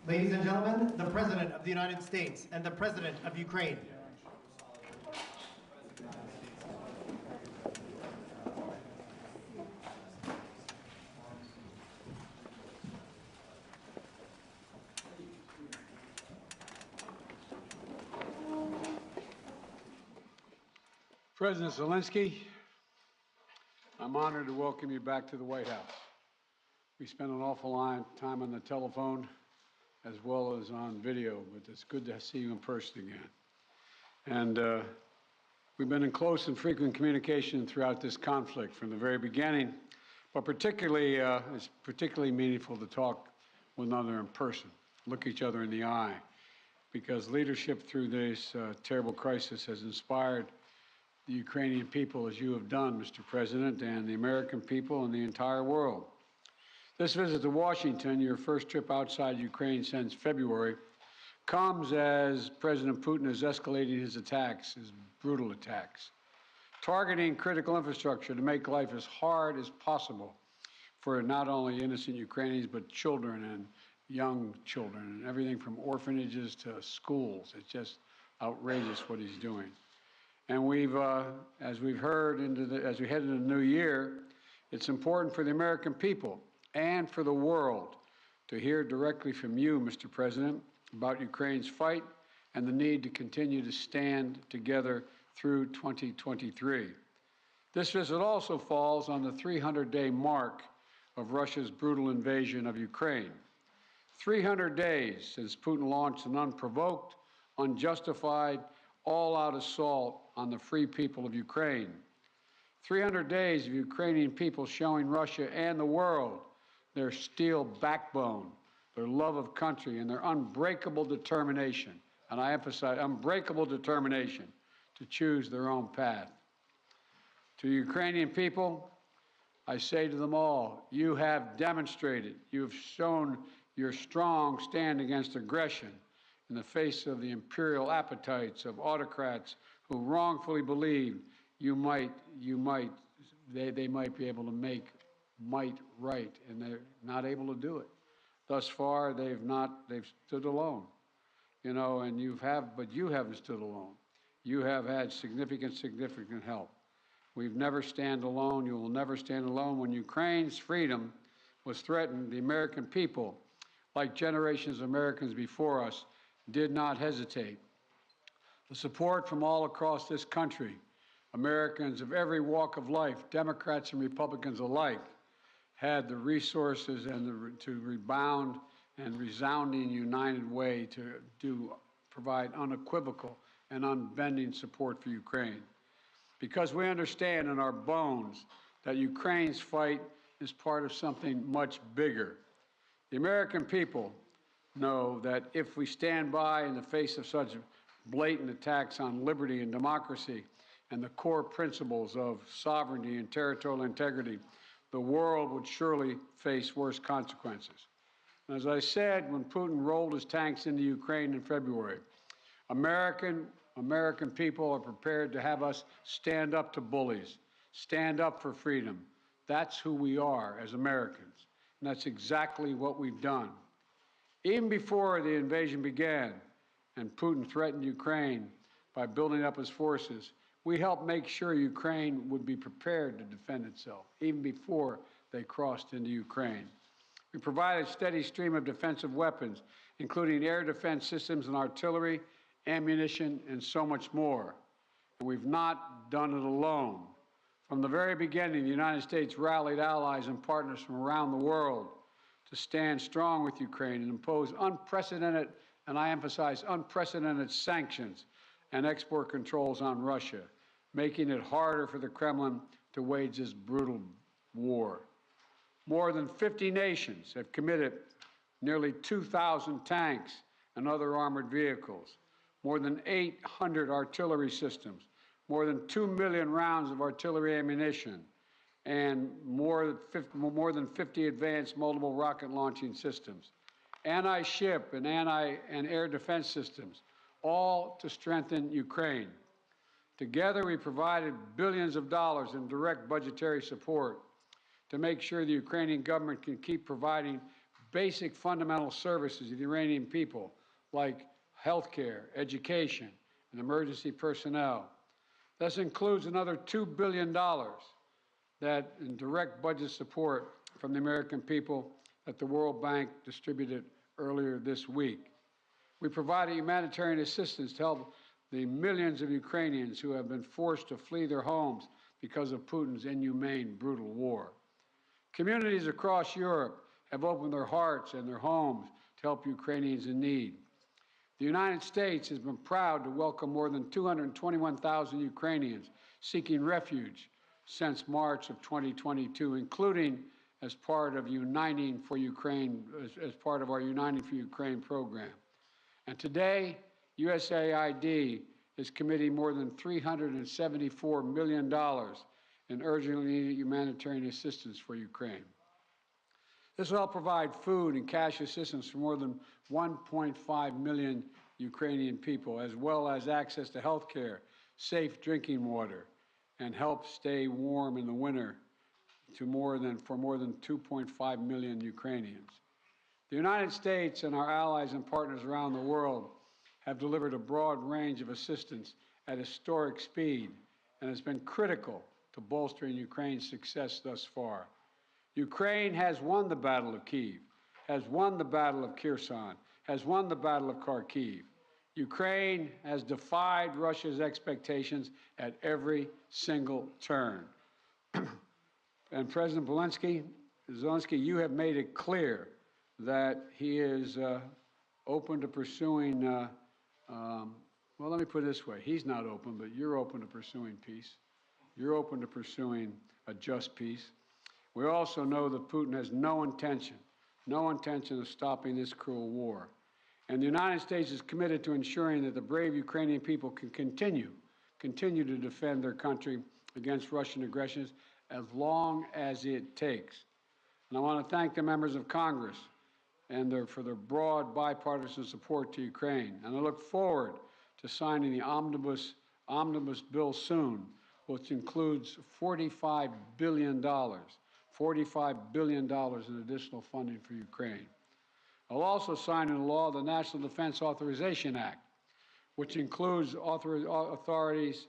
Ladies and gentlemen, the President of the United States and the President of Ukraine. President Zelensky, I'm honored to welcome you back to the White House. We spent an awful lot of time on the telephone as well as on video, but it's good to see you in person again. And we've been in close and frequent communication throughout this conflict from the very beginning, but particularly, it's particularly meaningful to talk with one another in person, look each other in the eye, because leadership through this terrible crisis has inspired the Ukrainian people, as you have done, Mr. President, and the American people and the entire world. This visit to Washington, your first trip outside Ukraine since February, comes as President Putin is escalating his attacks, his brutal attacks, targeting critical infrastructure to make life as hard as possible for not only innocent Ukrainians, but children and young children, and everything from orphanages to schools. It's just outrageous what he's doing. And we've, as we've heard, as we head into the new year, it's important for the American people and for the world to hear directly from you, Mr. President, about Ukraine's fight and the need to continue to stand together through 2023. This visit also falls on the 300-day mark of Russia's brutal invasion of Ukraine. 300 days since Putin launched an unprovoked, unjustified, all-out assault on the free people of Ukraine. 300 days of Ukrainian people showing Russia and the world their steel backbone, their love of country, and their unbreakable determination, and I emphasize unbreakable determination, to choose their own path. To Ukrainian people, I say to them all, you have demonstrated, you have shown your strong stand against aggression in the face of the imperial appetites of autocrats who wrongfully believed they might be able to make might right, and they're not able to do it. Thus far, they've stood alone, you know, and but you haven't stood alone. You have had significant help. We've never stand alone. You will never stand alone. When Ukraine's freedom was threatened, the American people, like generations of Americans before us, did not hesitate. The support from all across this country, Americans of every walk of life, Democrats and Republicans alike, had the resources and to rebound and resounding united way to provide unequivocal and unbending support for Ukraine. Because we understand in our bones that Ukraine's fight is part of something much bigger. The American people know that if we stand by in the face of such blatant attacks on liberty and democracy and the core principles of sovereignty and territorial integrity, the world would surely face worse consequences. And as I said, when Putin rolled his tanks into Ukraine in February, American people are prepared to have us stand up to bullies, stand up for freedom. That's who we are as Americans, and that's exactly what we've done. Even before the invasion began and Putin threatened Ukraine by building up his forces, we helped make sure Ukraine would be prepared to defend itself, even before they crossed into Ukraine. We provided a steady stream of defensive weapons, including air defense systems and artillery, ammunition, and so much more. And we've not done it alone. From the very beginning, the United States rallied allies and partners from around the world to stand strong with Ukraine and impose unprecedented, and I emphasize unprecedented, sanctions and export controls on Russia, making it harder for the Kremlin to wage this brutal war. More than 50 nations have committed nearly 2,000 tanks and other armored vehicles, more than 800 artillery systems, more than 2 million rounds of artillery ammunition, and more than 50 advanced multiple rocket launching systems, anti-ship and air defense systems, all to strengthen Ukraine. Together, we provided billions of dollars in direct budgetary support to make sure the Ukrainian government can keep providing basic fundamental services of the Iranian people, like health care, education, and emergency personnel. This includes another $2 billion that in direct budget support from the American people that the World Bank distributed earlier this week. We provided humanitarian assistance to help the millions of Ukrainians who have been forced to flee their homes because of Putin's inhumane, brutal war. Communities across Europe have opened their hearts and their homes to help Ukrainians in need. The United States has been proud to welcome more than 221,000 Ukrainians seeking refuge since March of 2022, including as part of Uniting for Ukraine, as part of our Uniting for Ukraine program. And today, USAID is committing more than $374 million in urgently needed humanitarian assistance for Ukraine. This will help provide food and cash assistance for more than 1.5 million Ukrainian people, as well as access to health care, safe drinking water, and help stay warm in the winter for more than 2.5 million Ukrainians. The United States and our allies and partners around the world have delivered a broad range of assistance at historic speed and has been critical to bolstering Ukraine's success thus far. Ukraine has won the Battle of Kyiv, has won the Battle of Kherson, has won the Battle of Kharkiv. Ukraine has defied Russia's expectations at every single turn. And President Zelensky, you have made it clear that he is open to pursuing, well, let me put it this way. He's not open, but you're open to pursuing peace. You're open to pursuing a just peace. We also know that Putin has no intention of stopping this cruel war. And the United States is committed to ensuring that the brave Ukrainian people can continue to defend their country against Russian aggressions as long as it takes. And I want to thank the members of Congress for their broad bipartisan support to Ukraine. And I look forward to signing the omnibus bill soon, which includes $45 billion in additional funding for Ukraine. I'll also sign into law the National Defense Authorization Act, which includes authorities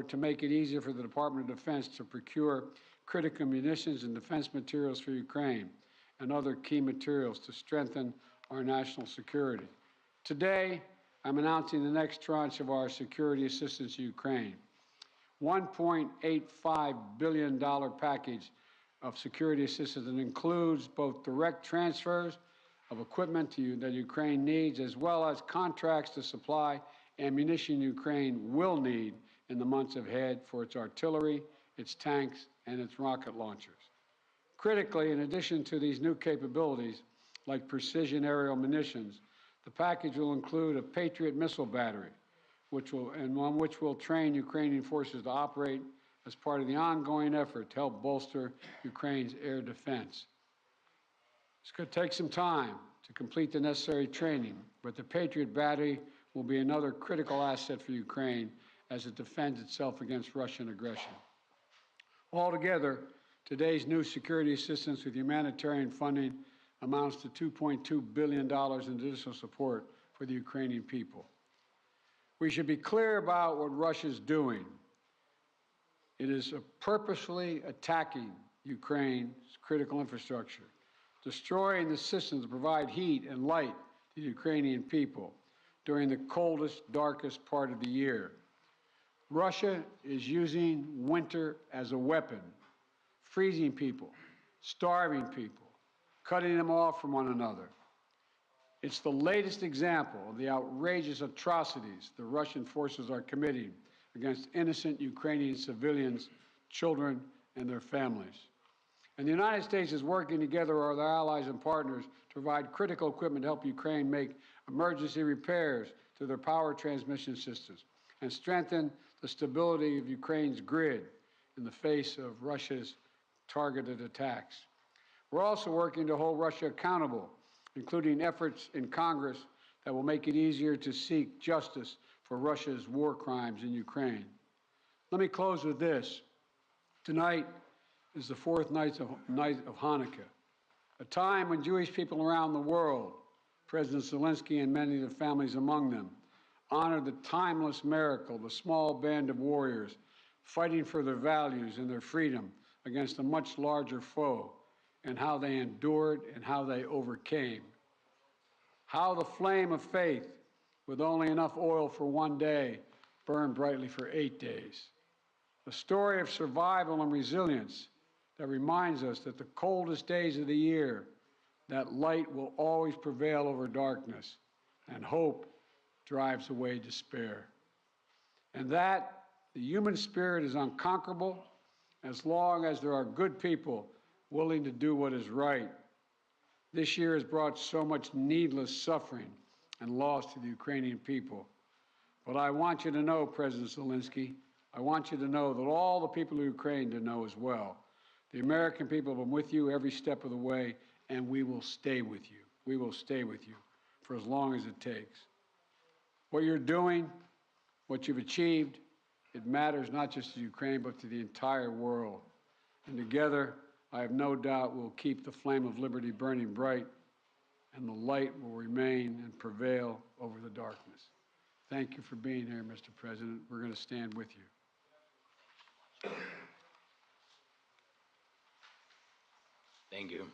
to make it easier for the Department of Defense to procure critical munitions and defense materials for Ukraine and other key materials to strengthen our national security. Today, I'm announcing the next tranche of our security assistance to Ukraine. $1.85 billion package of security assistance that includes both direct transfers of equipment that Ukraine needs, as well as contracts to supply ammunition Ukraine will need in the months ahead for its artillery, its tanks, and its rocket launchers. Critically, in addition to these new capabilities, like precision aerial munitions, the package will include a Patriot missile battery, which will train Ukrainian forces to operate as part of the ongoing effort to help bolster Ukraine's air defense. It's going to take some time to complete the necessary training, but the Patriot battery will be another critical asset for Ukraine as it defends itself against Russian aggression. Altogether, today's new security assistance with humanitarian funding amounts to $2.2 billion in additional support for the Ukrainian people. We should be clear about what Russia's doing. It is purposefully attacking Ukraine's critical infrastructure, destroying the systems that provide heat and light to the Ukrainian people during the coldest, darkest part of the year. Russia is using winter as a weapon, freezing people, starving people, cutting them off from one another. It's the latest example of the outrageous atrocities the Russian forces are committing against innocent Ukrainian civilians, children, and their families. And the United States is working together with our allies and partners to provide critical equipment to help Ukraine make emergency repairs to their power transmission systems and strengthen the stability of Ukraine's grid in the face of Russia's targeted attacks. We're also working to hold Russia accountable, including efforts in Congress that will make it easier to seek justice for Russia's war crimes in Ukraine. Let me close with this. Tonight is the fourth night of Hanukkah, a time when Jewish people around the world, President Zelensky and many of the families among them, honored the timeless miracle, the small band of warriors fighting for their values and their freedom against a much larger foe, and how they endured and how they overcame. How the flame of faith, with only enough oil for one day, burned brightly for 8 days. A story of survival and resilience that reminds us that the coldest days of the year, that light will always prevail over darkness, and hope drives away despair. And that the human spirit is unconquerable as long as there are good people willing to do what is right. This year has brought so much needless suffering and loss to the Ukrainian people. But I want you to know, President Zelensky, I want you to know that all the people of Ukraine to know as well. The American people have been with you every step of the way, and we will stay with you. We will stay with you for as long as it takes. What you're doing, what you've achieved, it matters not just to Ukraine, but to the entire world. And together, I have no doubt we'll keep the flame of liberty burning bright, and the light will remain and prevail over the darkness. Thank you for being here, Mr. President. We're going to stand with you. Thank you.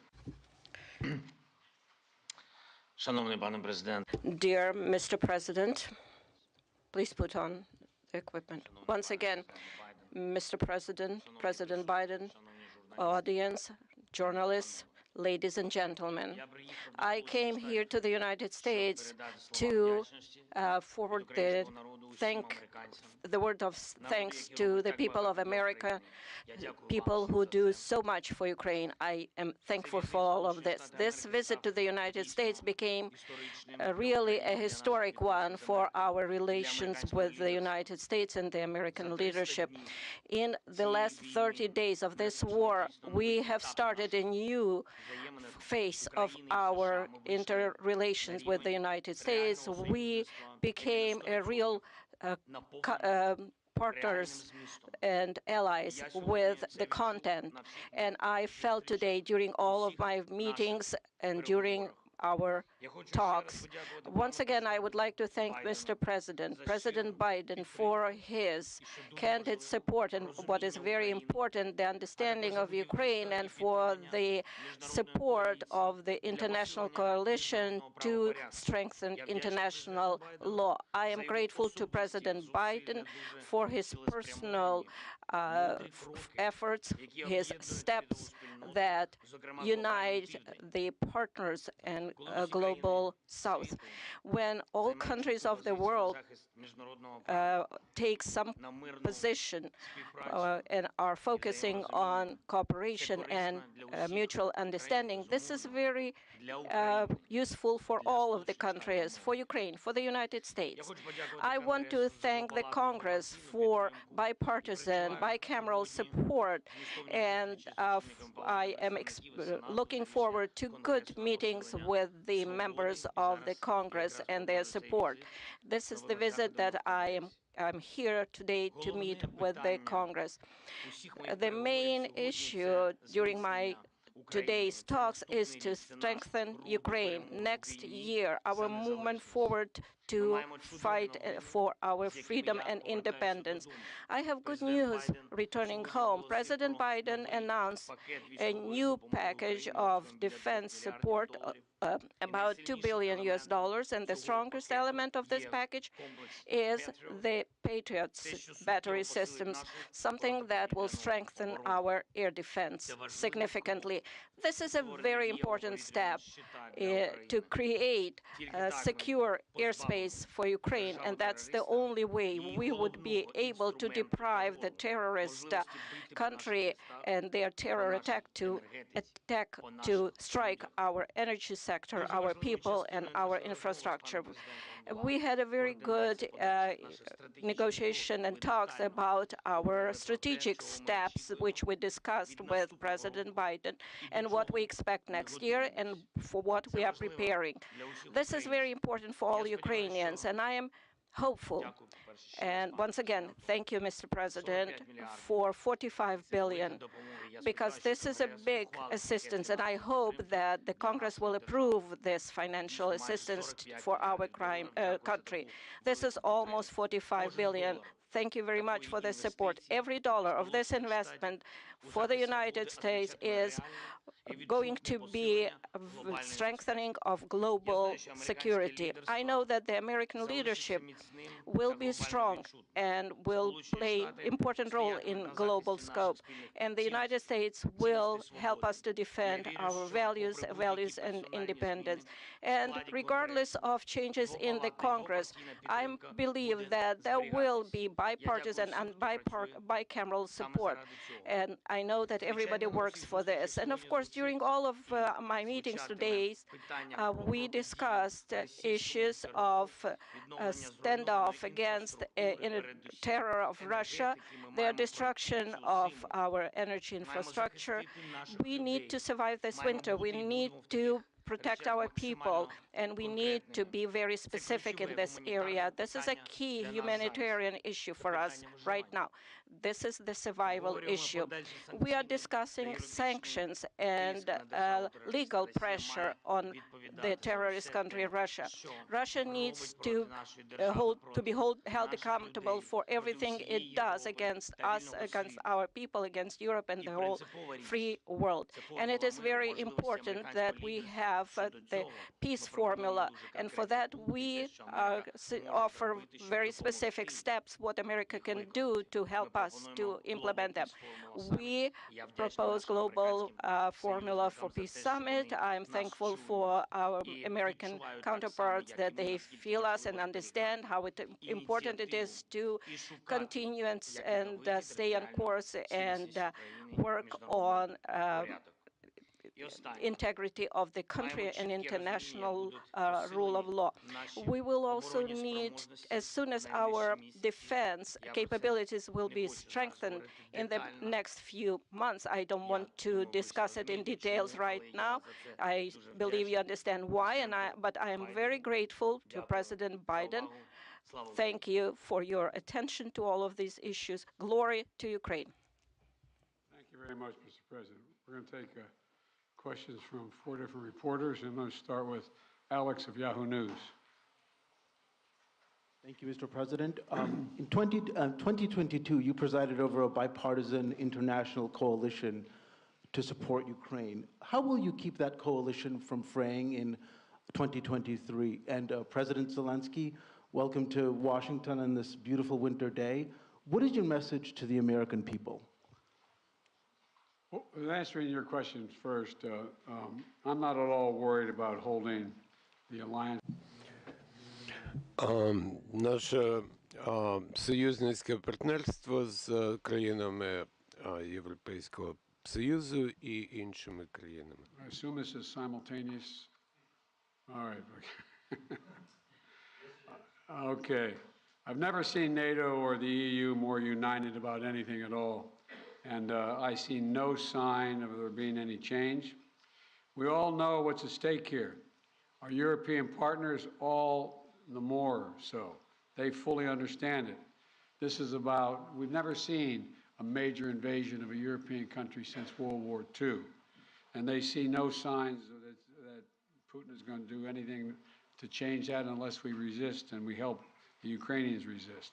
Шановний пане президент. Dear Mr. President, please put on the equipment. Once again, Mr. President, President Biden, audience, journalists, ladies and gentlemen, I came here to the United States to forward the word of thanks to the people of America, people who do so much for Ukraine. I am thankful for all of this. This visit to the United States became really a historic one for our relations with the United States and the American leadership. In the last 30 days of this war, we have started a new phase of our interrelations with the United States. We became a real partners and allies with the content. And I felt today during all of my meetings and during our talks. Once again, I would like to thank Mr. President, President Biden, for his candid support and what is very important, the understanding of Ukraine, and for the support of the international coalition to strengthen international law. I am grateful to President Biden for his personal efforts, his steps that unite the partners and global South. When all countries of the world take some position and are focusing on cooperation and mutual understanding, this is very useful for all of the countries, for Ukraine, for the United States. I want to thank the Congress for bipartisan, bicameral support, and I am looking forward to good meetings with the members of the Congress and their support. This is the visit that I'm here today to meet with the Congress. The main issue during my today's talks is to strengthen Ukraine. Next year, our movement forward to fight for our freedom and independence. I have good news returning home. President Biden announced a new package of defense support, about $2 billion, and the strongest element of this package is the Patriot battery systems, something that will strengthen our air defense significantly. This is a very important step to create a secure airspace for Ukraine, and that's the only way we would be able to deprive the terrorist country and their terror attack to strike our energy sector, our people, and our infrastructure. We had a very good negotiation and talks about our strategic steps, which we discussed with President Biden, and what we expect next year and for what we are preparing. This is very important for all Ukrainians, and I am hopeful. And once again, thank you, Mr. President, for 45 billion, because this is a big assistance, and I hope that the Congress will approve this financial assistance for our country. This is almost 45 billion. Thank you very much for the support. Every dollar of this investment for the United States is going to be a strengthening of global security. I know that the American leadership will be strong and will play an important role in global scope. And the United States will help us to defend our values and independence. And regardless of changes in the Congress, I believe that there will be bipartisan and bicameral support. And I know that everybody works for this. And of course, during all of my meetings today, we discussed issues of standoff against terror of Russia, the destruction of our energy infrastructure. We need to survive this winter. We need to protect our people, and we need to be very specific in this area. This is a key humanitarian issue for us right now. This is the survival issue. We are discussing sanctions and legal pressure on the terrorist country, Russia. Russia needs to be held accountable for everything it does against us, against our people, against Europe and the whole free world. And it is very important that we have the peace formula. And for that, we offer very specific steps what America can do to help us to implement them. We propose global formula for peace summit. I'm thankful for our American counterparts that they feel us and understand how important it is to continue and stay on course and work on integrity of the country and international rule of law. We will also need, as soon as our defense capabilities will be strengthened in the next few months. I don't want to discuss it in details right now. I believe you understand why, but I am very grateful to President Biden. Thank you for your attention to all of these issues. Glory to Ukraine. Thank you very much, Mr. President. We're going to take questions from 4 different reporters. I'm going to start with Alex of Yahoo News. Thank you, Mr. President. In 2022, you presided over a bipartisan international coalition to support Ukraine. How will you keep that coalition from fraying in 2023? And President Zelensky, welcome to Washington on this beautiful winter day. What is your message to the American people? Well, answering your questions first, I'm not at all worried about holding the alliance. Наше союзницьке партнерство з країнами Європейського Союзу і іншими країнами. I assume this is simultaneous. All right. Okay. I've never seen NATO or the EU more united about anything at all. And I see no sign of there being any change. We all know what's at stake here. Our European partners, all the more so. They fully understand it. This is about, we've never seen a major invasion of a European country since World War II. And they see no signs that Putin is going to do anything to change that unless we resist and we help the Ukrainians resist.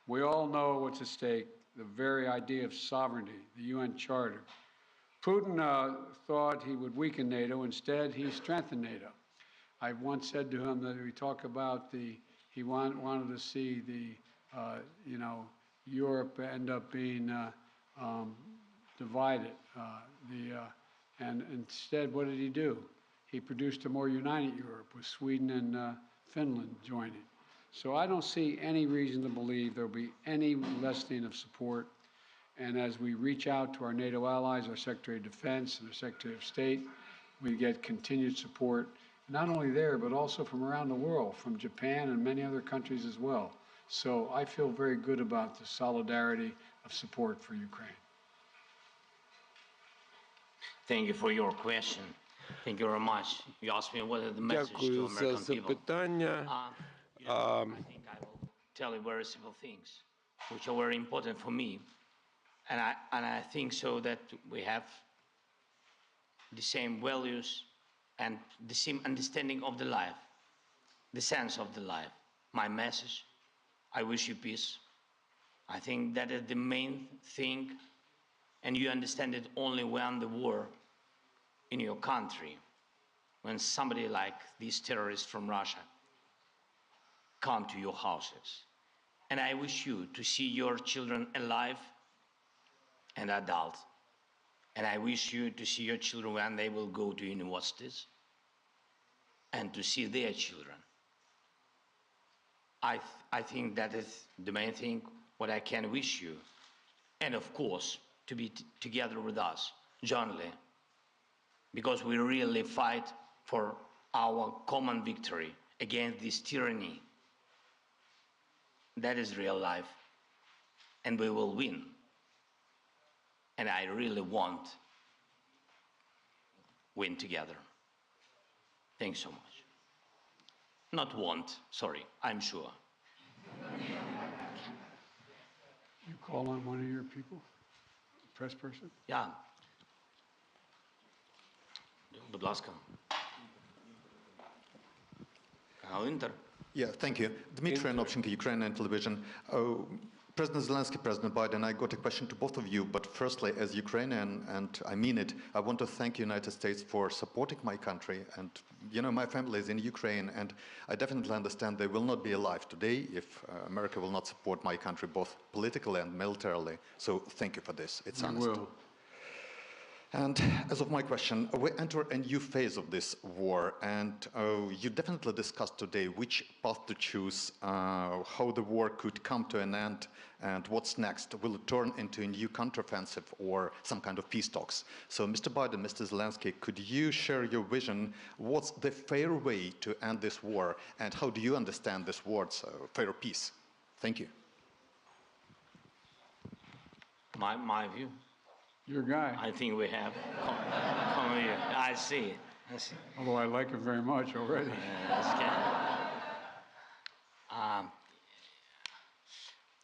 We all know what's at stake. The very idea of sovereignty, the UN Charter. Putin thought he would weaken NATO. Instead, he strengthened NATO. I once said to him that we talk about he wanted to see Europe end up being divided. And instead, what did he do? He produced a more united Europe with Sweden and Finland joining. So I don't see any reason to believe there will be any lessening of support. And as we reach out to our NATO allies, our Secretary of Defense and our Secretary of State, we get continued support, not only there, but also from around the world, from Japan and many other countries as well. So I feel very good about the solidarity of support for Ukraine. Thank you for your question. Thank you very much. You asked me what is the message to Дякую за American people. запитання. tell you very simple things, which are very important for me. And I think so that we have the same values and the same understanding of the life, the sense of the life. My message, I wish you peace. I think that is the main thing, and you understand it only when the war in your country, when somebody like these terrorists from Russia come to your houses. And I wish you to see your children alive and adult. And I wish you to see your children when they will go to universities and to see their children. I think that is the main thing what I can wish you. And of course, to be together with us, jointly, because we really fight for our common victory against this tyranny. That is real life, and we will win. And I really want win together. Thanks so much. Not want, sorry, I'm sure. You call on one of your people, press person? Yeah. Будь ласка. Інтер. Yeah, thank you. Dmitry Anopchenko, Ukrainian television. President Zelensky, President Biden, I got a question to both of you, but firstly, as Ukrainian, and I mean it, I want to thank the United States for supporting my country. And, you know, my family is in Ukraine, and I definitely understand they will not be alive today if America will not support my country, both politically and militarily. So thank you for this. It's honest. We will. And as of my question, we enter a new phase of this war, and you definitely discussed today which path to choose, how the war could come to an end, and what's next. Will it turn into a new counteroffensive or some kind of peace talks? So, Mr. Biden, Mr. Zelensky, could you share your vision? What's the fair way to end this war, and how do you understand this word's fair peace? Thank you. My view. Your guy. I think we have. Come here. I see. Although I like him very much already.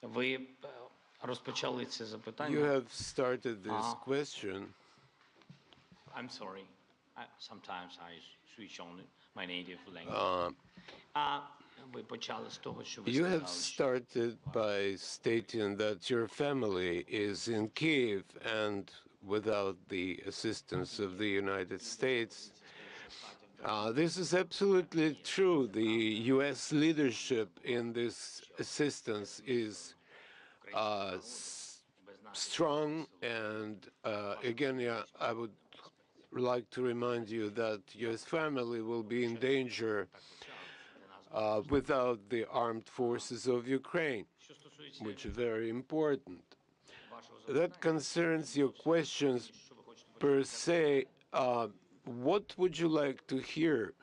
Ви розпочали це запитання. You have started this question. I'm sorry. Sometimes I switch on my native language. Ви почали з того, що ви You have сказали, що started by stating that your family is in Kiev and without the assistance of the United States. This is absolutely true. The U.S. leadership in this assistance is strong, and again, yeah, I would like to remind you that U.S. family will be in danger without the armed forces of Ukraine, which is very important. That concerns your questions per se. What would you like to hear?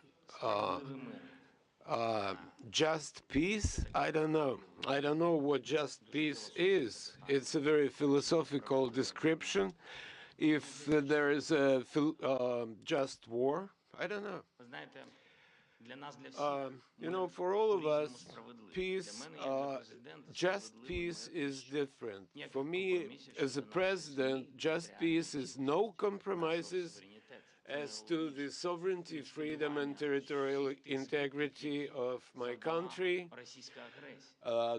Just peace? I don't know. I don't know what just peace is. It's a very philosophical description. If there is a just war, I don't know. You know, for all of us, peace, just peace is different. For me, as a president, just peace is no compromises as to the sovereignty, freedom, and territorial integrity of my country,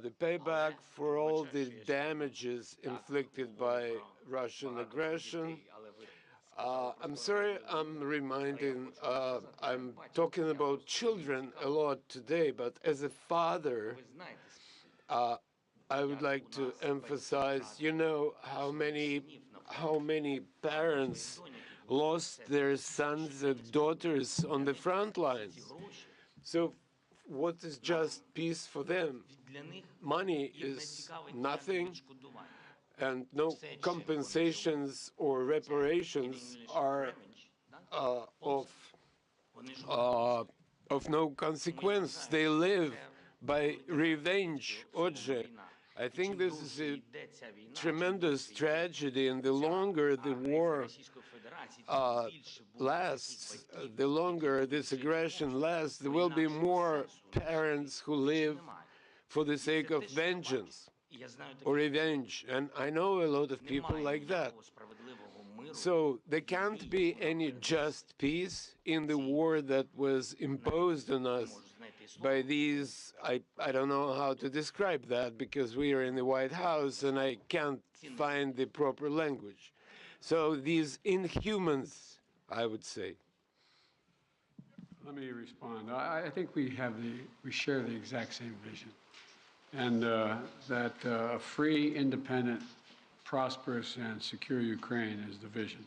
the payback for all the damages inflicted by Russian aggression. I'm sorry I'm I'm talking about children a lot today, but as a father, I would like to emphasize, you know, how many parents lost their sons and daughters on the front lines. So what is just peace for them? Money is nothing, and no compensations or reparations are of no consequence. They live by revenge. Отже, I think this is a tremendous tragedy, and the longer the war lasts, the longer this aggression lasts, there will be more parents who live for the sake of vengeance or revenge. And I know a lot of people like that. So there can't be any just peace in the war that was imposed on us by these, I don't know how to describe that because we are in the White House and I can't find the proper language. So these inhumans, I would say. Let me respond. I think we share the exact same vision, and that a free, independent, prosperous, and secure Ukraine is the vision.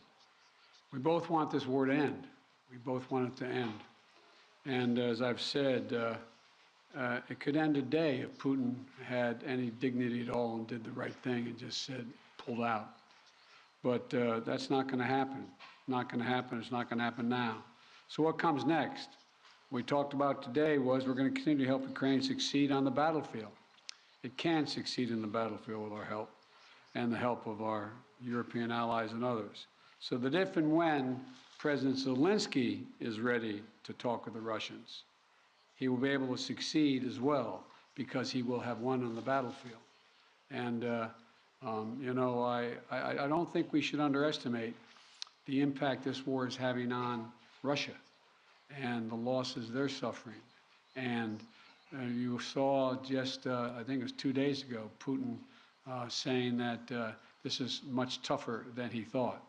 We both want this war to end. We both want it to end. And as I've said, it could end today if Putin had any dignity at all and did the right thing and just said, pulled out. But that's not going to happen. Not going to happen. It's not going to happen now. So what comes next? What we talked about today was we're going to continue to help Ukraine succeed on the battlefield. It can succeed in the battlefield with our help and the help of our European allies and others. So that if and when President Zelensky is ready to talk with the Russians, he will be able to succeed as well because he will have won on the battlefield. And, you know, I don't think we should underestimate the impact this war is having on Russia and the losses they're suffering. And you saw just, I think it was 2 days ago, Putin saying that this is much tougher than he thought.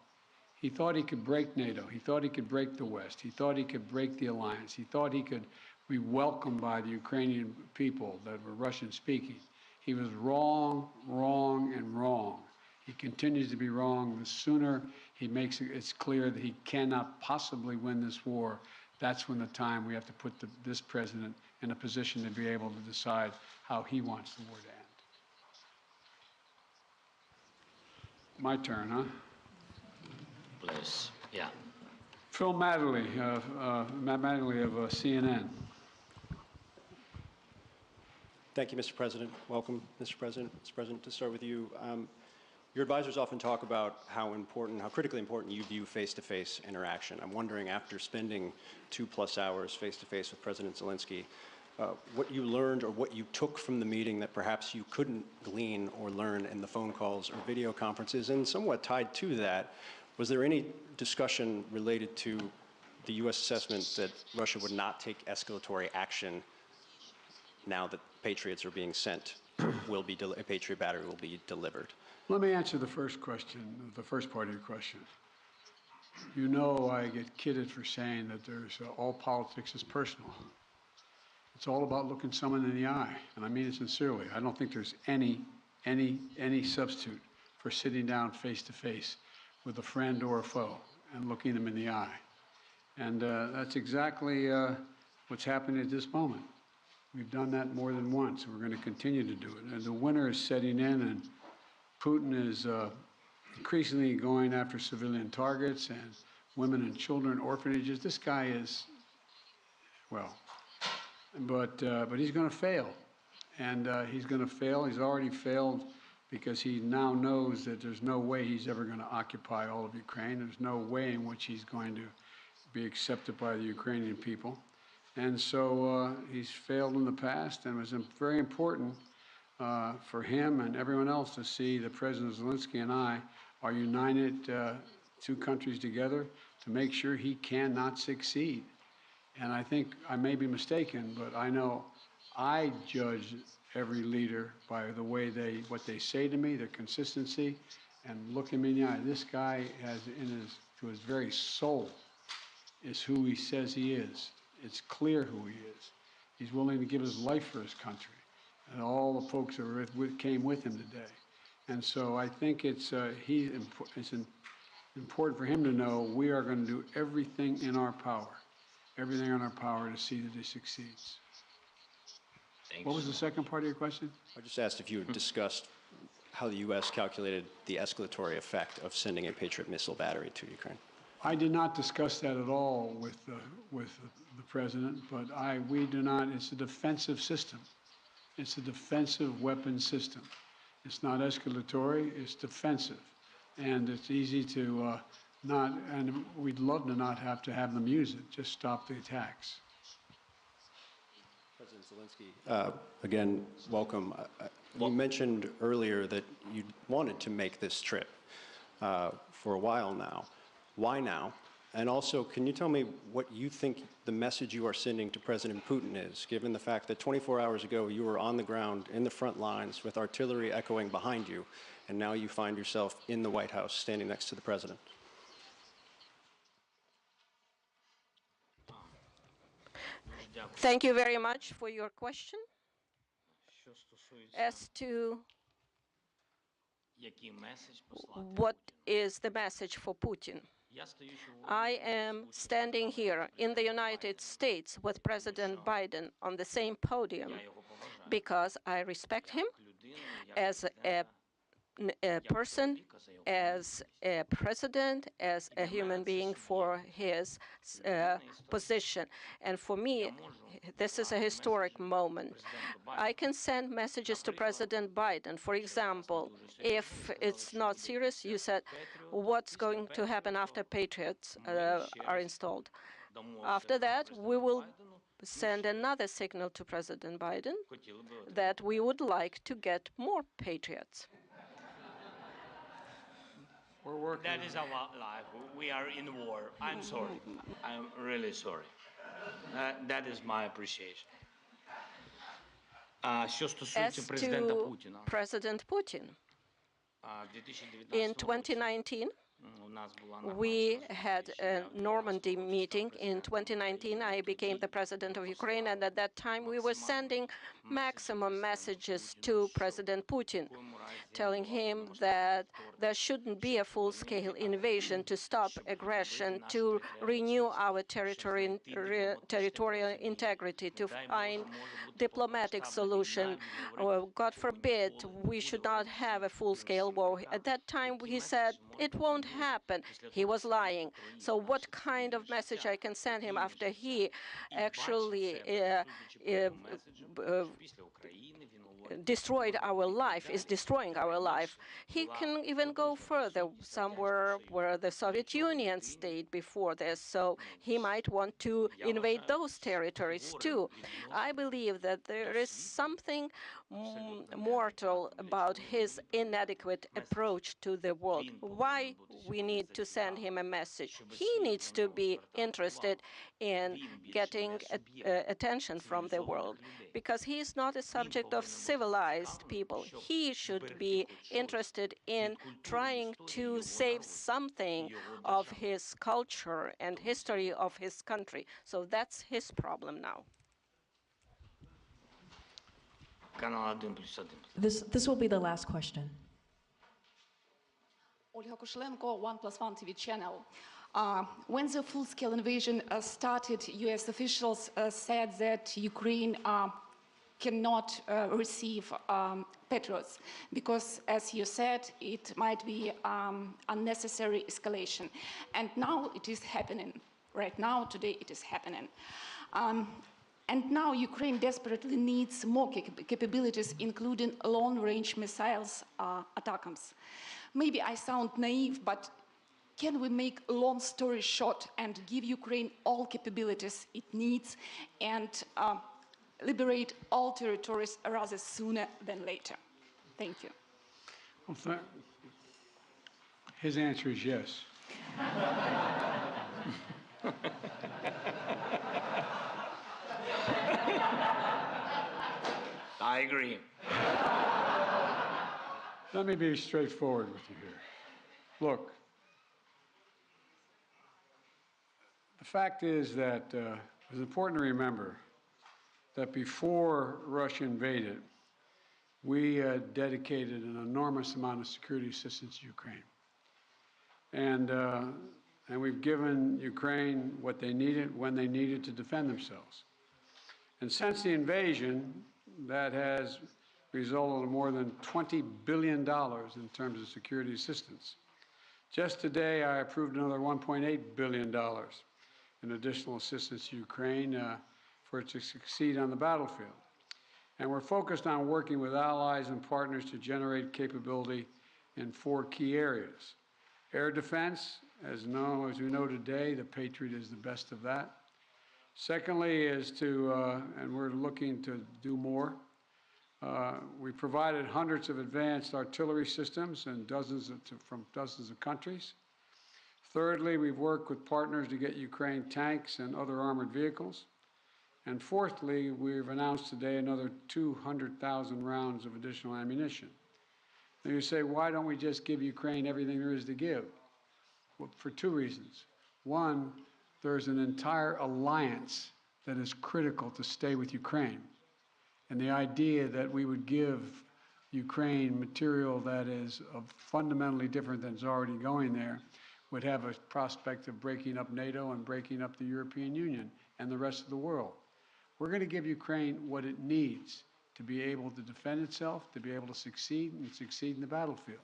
He thought he could break NATO. He thought he could break the West. He thought he could break the alliance. He thought he could be welcomed by the Ukrainian people that were Russian-speaking. He was wrong, wrong, and wrong. He continues to be wrong. The sooner he makes it's clear that he cannot possibly win this war, that's when the time we have to put this president in a position to be able to decide how he wants the war to end. My turn, huh? Please, yeah. Phil Matterly of CNN. Thank you, Mr. President. Welcome, Mr. President. Mr. President, to start with you, your advisors often talk about how critically important you view face-to-face interaction. I'm wondering, after spending 2+ hours face-to-face with President Zelensky, what you learned or what you took from the meeting that perhaps you couldn't glean or learn in the phone calls or video conferences, and somewhat tied to that, was there any discussion related to the U.S. assessment that Russia would not take escalatory action now that Patriots are being sent, a Patriot battery will be delivered? Let me answer the first question, the first part of your question. You know I get kidded for saying that there's all politics is personal. It's all about looking someone in the eye, and I mean it sincerely. I don't think there's any substitute for sitting down face-to-face with a friend or a foe and looking them in the eye. And that's exactly what's happening at this moment. We've done that more than once, and we're going to continue to do it. And the winter is setting in, and Putin is increasingly going after civilian targets and women and children, orphanages. This guy is, well, but he's going to fail. And he's going to fail. He's already failed because he now knows that there's no way he's ever going to occupy all of Ukraine. There's no way in which he's going to be accepted by the Ukrainian people. And so he's failed in the past, and it was very important for him and everyone else to see that President Zelensky and I are united, two countries together, to make sure he cannot succeed. And I think I may be mistaken, but I know I judge every leader by the way what they say to me, their consistency, and look him in the eye. This guy has to his very soul is who he says he is. It's clear who he is. He's willing to give his life for his country, and all the folks that came with him today. And so I think it's important for him to know we are going to do everything in our power to see that he succeeds. Thanks. What was the second part of your question? I just asked if you had discussed how the U.S. calculated the escalatory effect of sending a Patriot missile battery to Ukraine. I did not discuss that at all with the president, but we do not. It's a defensive system. It's a defensive weapon system. It's not escalatory. It's defensive, and it's easy to not. And we'd love to not have to have them use it. Just stop the attacks. President Zelensky, again, welcome. You mentioned earlier that you wanted to make this trip for a while now. Why now? And also, can you tell me what you think the message you are sending to President Putin is, given the fact that 24 hours ago you were on the ground in the front lines with artillery echoing behind you, and now you find yourself in the White House standing next to the President? Thank you very much for your question. As to what is the message for Putin? I am standing here in the United States with President Biden on the same podium because I respect him as a person, as a president, as a human being for his position. And for me, this is a historic moment. I can send messages to President Biden. For example, if it's not serious, you said, what's going to happen after Patriots are installed? After that, we will send another signal to President Biden that we would like to get more Patriots. That is our life. We are in war. I'm sorry. I'm really sorry. That is my appreciation. As to President Putin, in 2019, we had a Normandy meeting. In 2019, I became the president of Ukraine, and at that time, we were sending maximum messages to President Putin, telling him that there shouldn't be a full-scale invasion, to stop aggression, to renew our territorial integrity, to find diplomatic solution. God forbid, we should not have a full-scale war. At that time, he said, it won't happen. He was lying. So what kind of message I can send him after he actually destroyed our life, is destroying our life? He can even go further, somewhere where the Soviet Union stayed before this, so he might want to invade those territories too. I believe that there is something mortal about his inadequate approach to the world. Why we need to send him a message? He needs to be interested in getting attention from the world, because he is not a subject of civilized people. He should be interested in trying to save something of his culture and history of his country. So that's his problem now. This will be the last question. Olga Koshelenko, 1+1 TV channel. When the full-scale invasion started, U.S. officials said that Ukraine cannot receive Patriots because, as you said, it might be unnecessary escalation. And now it is happening. Right now, today, it is happening. And now Ukraine desperately needs more capabilities, including long-range missiles, ATACMS. Maybe I sound naive, but can we make a long story short and give Ukraine all capabilities it needs and liberate all territories rather sooner than later? Thank you. Well, his answer is yes. I agree. Let me be straightforward with you here. Look, the fact is that it's important to remember that before Russia invaded, we dedicated an enormous amount of security assistance to Ukraine. And we've given Ukraine what they needed when they needed to defend themselves. And since the invasion, that has resulted in more than $20 billion in terms of security assistance. Just today, I approved another $1.8 billion in additional assistance to Ukraine for it to succeed on the battlefield. And we're focused on working with allies and partners to generate capability in 4 key areas. Air defense, as we know today, the Patriot is the best of that. Secondly is to, and we're looking to do more, we provided hundreds of advanced artillery systems and from dozens of countries. Thirdly, we've worked with partners to get Ukraine tanks and other armored vehicles. And fourthly, we've announced today another 200,000 rounds of additional ammunition. Now you say, why don't we just give Ukraine everything there is to give? Well, for two reasons. One, there's an entire alliance that is critical to stay with Ukraine. And the idea that we would give Ukraine material that is fundamentally different than is already going there would have a prospect of breaking up NATO and breaking up the European Union and the rest of the world. We're going to give Ukraine what it needs to be able to defend itself, to be able to succeed and succeed in the battlefield.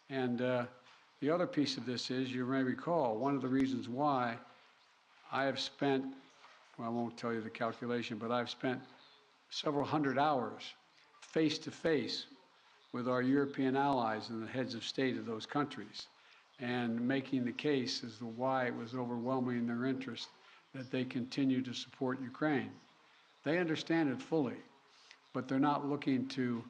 And the other piece of this is, you may recall, one of the reasons why I have spent, well, I won't tell you the calculation, but I've spent several hundred hours face-to-face with our European allies and the heads of state of those countries, and making the case as to why it was overwhelming in their interest that they continue to support Ukraine. They understand it fully, but they're not looking to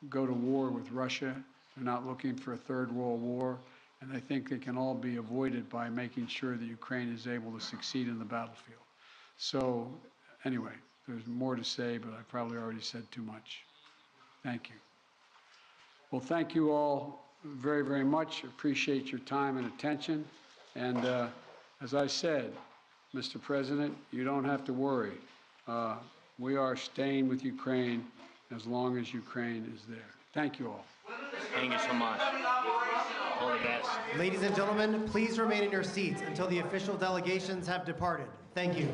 go to war with Russia. They're not looking for a third world war, and I think they can all be avoided by making sure that Ukraine is able to succeed in the battlefield. So anyway, there's more to say, but I probably already said too much. Thank you. Well, thank you all very, very much. Appreciate your time and attention. And as I said, Mr. President, you don't have to worry. We are staying with Ukraine as long as Ukraine is there. Thank you all. Thank you so much. All the best. Ladies and gentlemen, please remain in your seats until the official delegations have departed. Thank you.